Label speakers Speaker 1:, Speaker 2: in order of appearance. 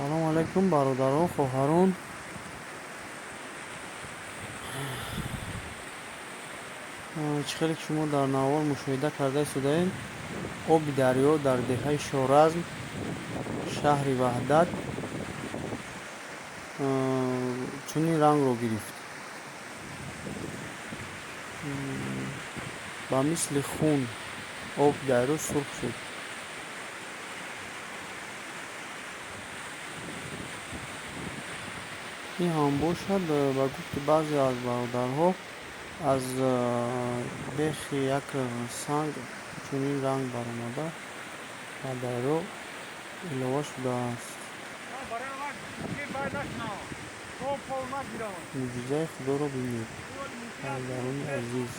Speaker 1: салом алайкум бародарон, хоҳарон. чӣ хеле ки шумо дар навбар мушоҳида карда истодаед, оби дарё дар деҳаи Шоразм, шаҳри Ваҳдат чунин рангро гирифт. ба мисли хун оби дарё сурх шуд. ин ҳам бошад, ба гуфти баъзе аз бародарҳо, аз бехи як санг чунин ранг баромада ба дарё илова шудааст. муъҷизаи худоро бинед, бародарони азиз.